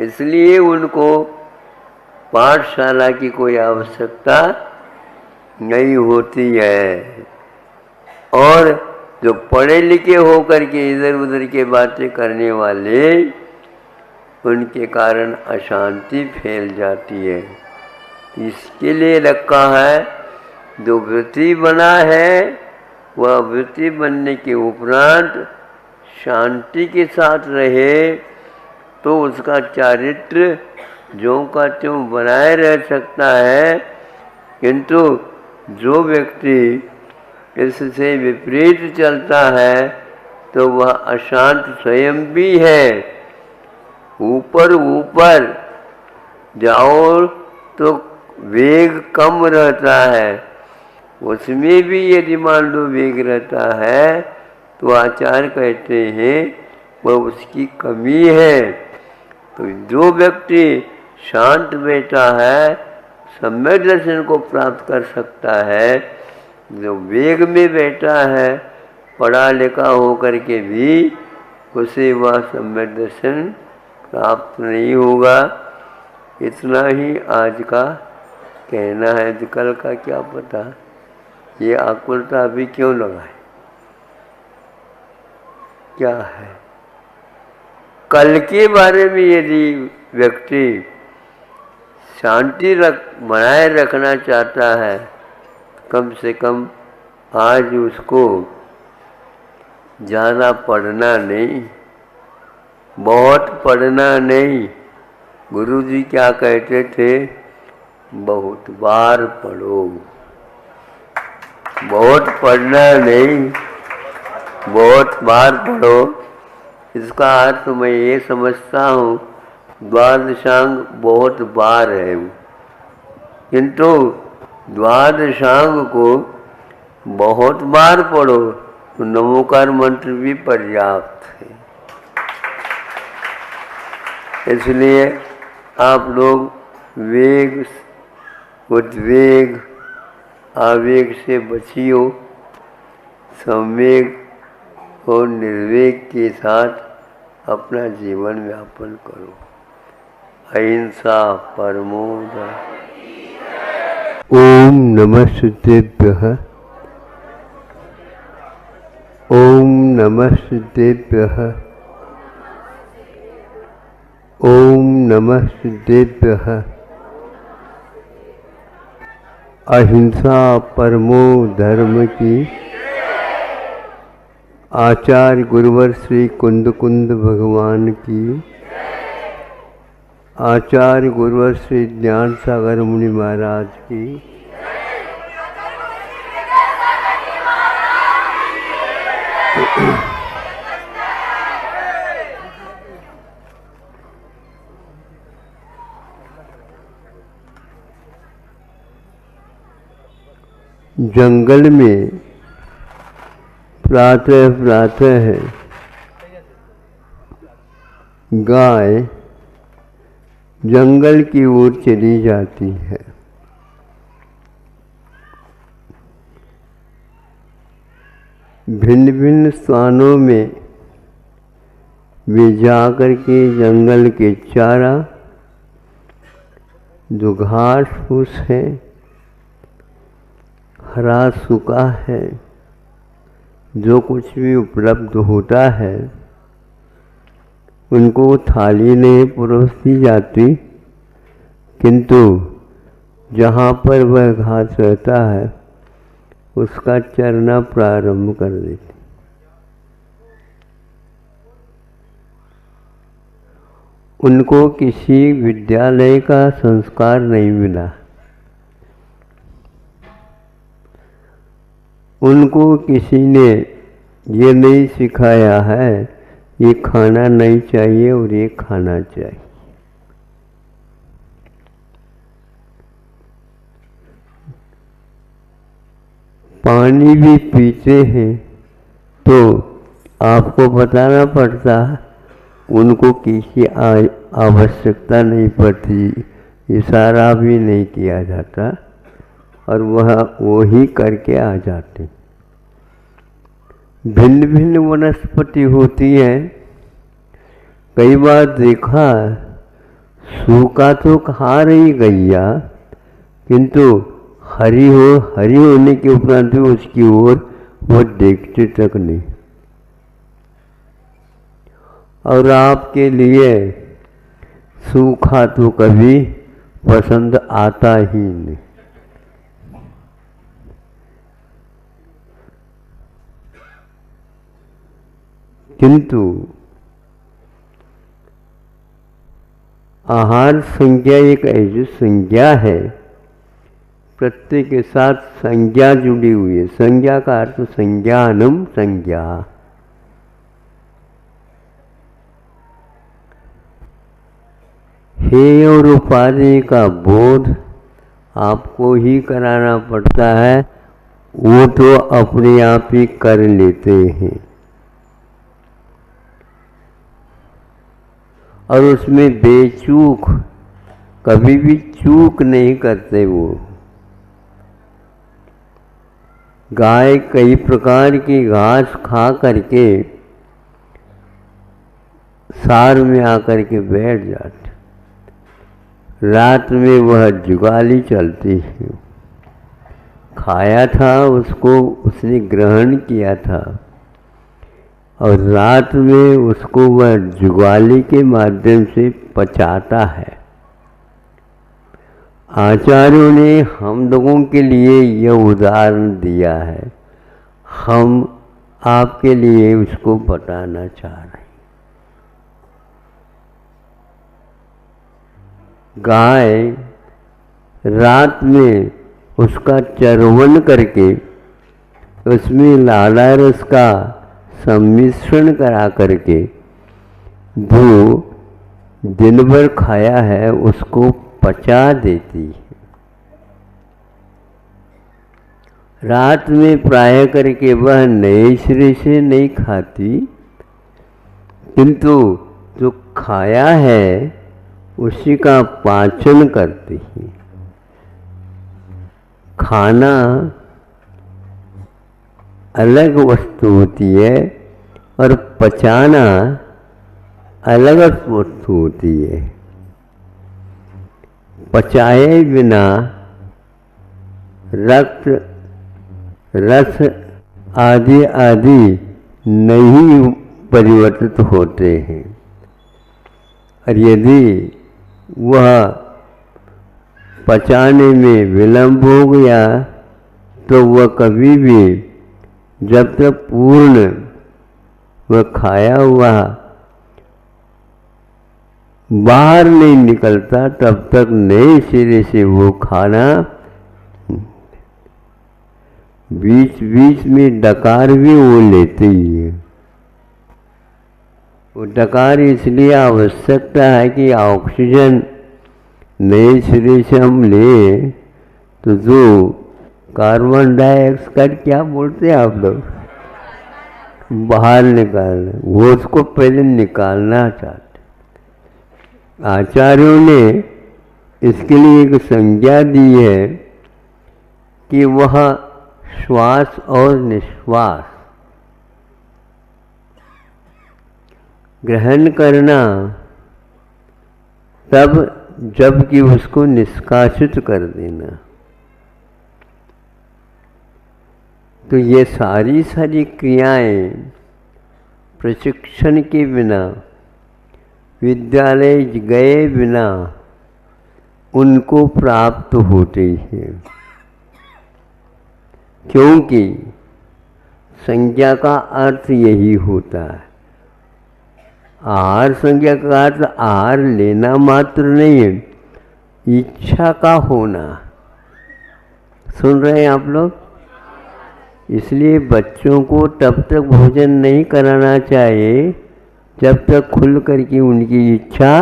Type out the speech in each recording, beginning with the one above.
इसलिए उनको पाठशाला की कोई आवश्यकता नहीं होती है। और जो पढ़े लिखे होकर के इधर उधर के बातें करने वाले, उनके कारण अशांति फैल जाती है। इसके लिए रखा है, जो वृत्ति बना है वह वृत्ति बनने के उपरांत शांति के साथ रहे तो उसका चारित्र ज्यों का त्यों बनाए रह सकता है। किंतु जो व्यक्ति इससे विपरीत चलता है तो वह अशांत स्वयं भी है। ऊपर ऊपर जाओ तो वेग कम रहता है, उसमें भी यदि मान लो वेग रहता है तो आचार्य कहते हैं वह उसकी कमी है। तो जो व्यक्ति शांत बैठा है सम्यक दर्शन को प्राप्त कर सकता है। जो वेग में बैठा है पढ़ा लिखा होकर के भी उसे वह सम्यक दर्शन प्राप्त नहीं होगा। इतना ही आज का कहना है। कल का क्या पता, ये आकुलता अभी क्यों लगाए, क्या है। कल के बारे में यदि व्यक्ति शांति बनाए रखना चाहता है, कम से कम आज उसको ज़्यादा पढ़ना नहीं, बहुत पढ़ना नहीं। गुरुजी क्या कहते थे, बहुत बार पढ़ो। बहुत पढ़ना नहीं, बहुत बार पढ़ो। इसका अर्थ मैं ये समझता हूँ, द्वादशांग बहुत बार है, किंतु द्वादशांग को बहुत बार पढ़ो तो नमोकार मंत्र भी पर्याप्त है। इसलिए आप लोग वेग, उद्वेग, आवेग से बचियो, संवेग और निर्वेग के साथ अपना जीवन यापन करो। अहिंसा परमो धर्मः। ओम नमः सिद्धेभ्यः। ओम नमः सिद्धेभ्यः। ओम नमः सिद्धेभ्यः। अहिंसा परमो धर्म की आचार्य गुरुवर श्री कुंद कुंद भगवान की, आचार्य गुरुवर श्री ज्ञान सागर मुनि महाराज की, जंगल में प्रातः प्रातः गाय जंगल की ओर चली जाती है। भिन्न भिन्न स्थानों में वे जाकर के जंगल के चारा, जो घास फूस है, हरा सूखा है, जो कुछ भी उपलब्ध होता है, उनको थाली नहीं परोसी जाती, किंतु जहाँ पर वह घास रहता है उसका चरना प्रारंभ कर देती। उनको किसी विद्यालय का संस्कार नहीं मिला। उनको किसी ने ये नहीं सिखाया है ये खाना नहीं चाहिए और ये खाना चाहिए। पानी भी पीते हैं तो आपको बताना पड़ता, उनको किसी आवश्यकता नहीं पड़ती, इशारा भी नहीं किया जाता और वह वही करके आ जाते। भिन्न भिन्न वनस्पति होती हैं। कई बार देखा सूखा तो खा रही गैया, किंतु हरी होने के उपरांत भी उसकी ओर वो देखते तक नहीं। और आपके लिए सूखा तो कभी पसंद आता ही नहीं। किंतु आहार संज्ञा एक ऐसी संज्ञा है, प्रत्येक के साथ संज्ञा जुड़ी हुई है। संज्ञा का अर्थ संज्ञानम संज्ञा। हेय और उपाधि का बोध आपको ही कराना पड़ता है, वो तो अपने आप ही कर लेते हैं। और उसमें बेचूक, कभी भी चूक नहीं करते वो। गाय कई प्रकार की घास खा करके सार में आकर के बैठ जाती, रात में वह जुगाली चलती है। खाया था उसको, उसने ग्रहण किया था, और रात में उसको वह जुगाली के माध्यम से पचाता है। आचार्यों ने हम लोगों के लिए यह उदाहरण दिया है, हम आपके लिए उसको बताना चाह रहे हैं। गाय रात में उसका चरवन करके उसमें लाला रस का सम्मिश्रण करा करके जो दिन भर खाया है उसको पचा देती है। रात में प्राय करके वह नए सिरे से नहीं खाती, किंतु जो खाया है उसी का पाचन करती है। खाना अलग वस्तु होती है और पचाना अलग वस्तु होती है। पचाए बिना रक्त, रस आदि आदि नहीं परिवर्तित होते हैं, और यदि वह पचाने में विलंब हो गया तो वह कभी भी, जब तक पूर्ण वह खाया हुआ बाहर नहीं निकलता, तब तक नए सिरे से वो खाना, बीच बीच में डकार भी वो लेते ही है। वो डकार इसलिए आवश्यकता है कि ऑक्सीजन नए सिरे से हम लें तो जो कार्बन डाइऑक्साइड, क्या बोलते हैं आप लोग, बाहर निकालना, वो उसको पहले निकालना चाहते। आचार्यों ने इसके लिए एक संज्ञा दी है कि वह श्वास और निश्वास ग्रहण करना तब जबकि उसको निष्कासित कर देना। तो ये सारी क्रियाएं प्रशिक्षण के बिना, विद्यालय गए बिना उनको प्राप्त होती हैं, क्योंकि संज्ञा का अर्थ यही होता है। आहार संज्ञा का अर्थ आहार लेना मात्र नहीं है, इच्छा का होना। सुन रहे हैं आप लोग? इसलिए बच्चों को तब तक भोजन नहीं कराना चाहिए जब तक खुल करके उनकी इच्छा,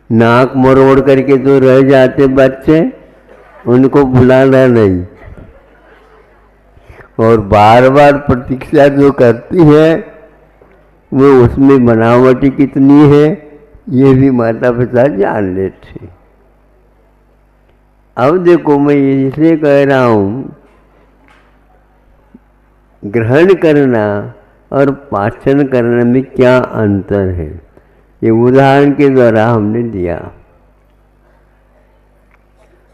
नाक मरोड़ करके तो रह जाते बच्चे, उनको बुलाना नहीं। और बार बार प्रतीक्षा जो करती है वो उसमें बनावटी कितनी है ये भी माता पिता जान लेते। अब देखो, मैं इसलिए कह रहा हूँ, ग्रहण करना और पाचन करने में क्या अंतर है, ये उदाहरण के द्वारा हमने दिया।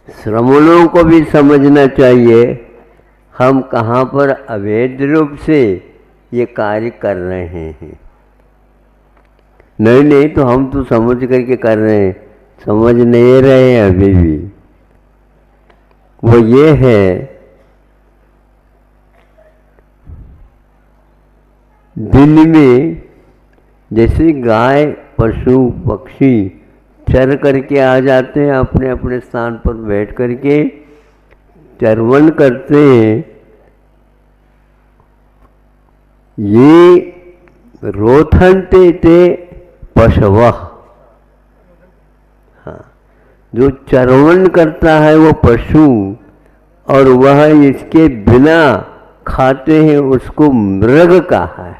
श्रवणों को भी समझना चाहिए हम कहाँ पर अवैध रूप से ये कार्य कर रहे हैं। नहीं तो हम तो समझ करके कर रहे हैं, समझ नहीं रहे हैं अभी भी। वो ये है, दिन में जैसे गाय पशु पक्षी चर करके आ जाते हैं, अपने अपने स्थान पर बैठ करके चरवन करते हैं, ये रोथनते ते पशवः। हाँ, जो चरवन करता है वो पशु, और वह इसके बिना खाते हैं, उसको मृग कहा है।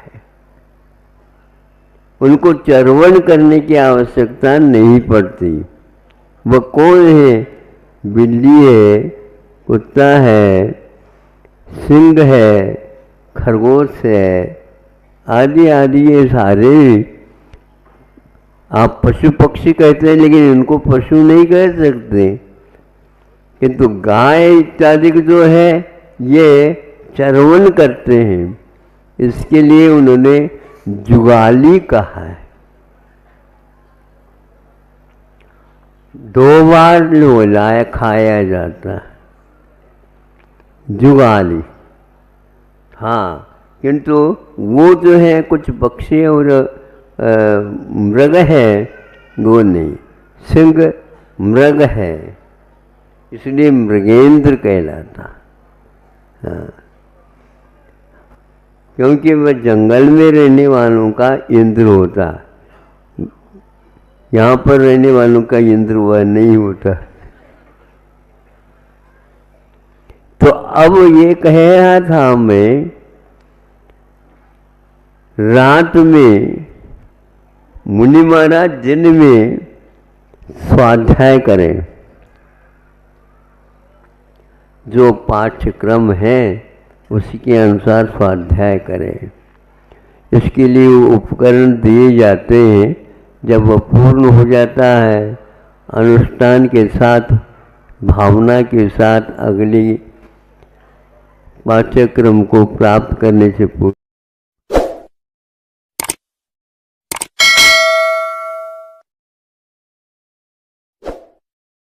उनको चरवन करने की आवश्यकता नहीं पड़ती। वह कौन है? बिल्ली है, कुत्ता है, सिंह है, खरगोश है, आदि आदि, ये सारे आप पशु पक्षी कहते हैं, लेकिन इनको पशु नहीं कह सकते। किंतु गाय इत्यादि जो है ये चरवन करते हैं, इसके लिए उन्होंने जुगाली कहा है। 2 बार लोलाया खाया जाता है, जुगाली। हाँ, किंतु वो जो है कुछ पक्षी और मृग है, वो नहीं। सिंह मृग है, इसलिए मृगेंद्र कहलाता। हाँ, क्योंकि वह जंगल में रहने वालों का इंद्र होता, यहाँ पर रहने वालों का इंद्र वह नहीं होता। तो अब ये कह रहा था मैं, रात में मुनि महाराज दिन में स्वाध्याय करें, जो पाठ्यक्रम है उसी के अनुसार स्वाध्याय करें। इसके लिए उपकरण दिए जाते हैं। जब वह पूर्ण हो जाता है, अनुष्ठान के साथ, भावना के साथ अगली पाठ्यक्रम को प्राप्त करने से पूर्व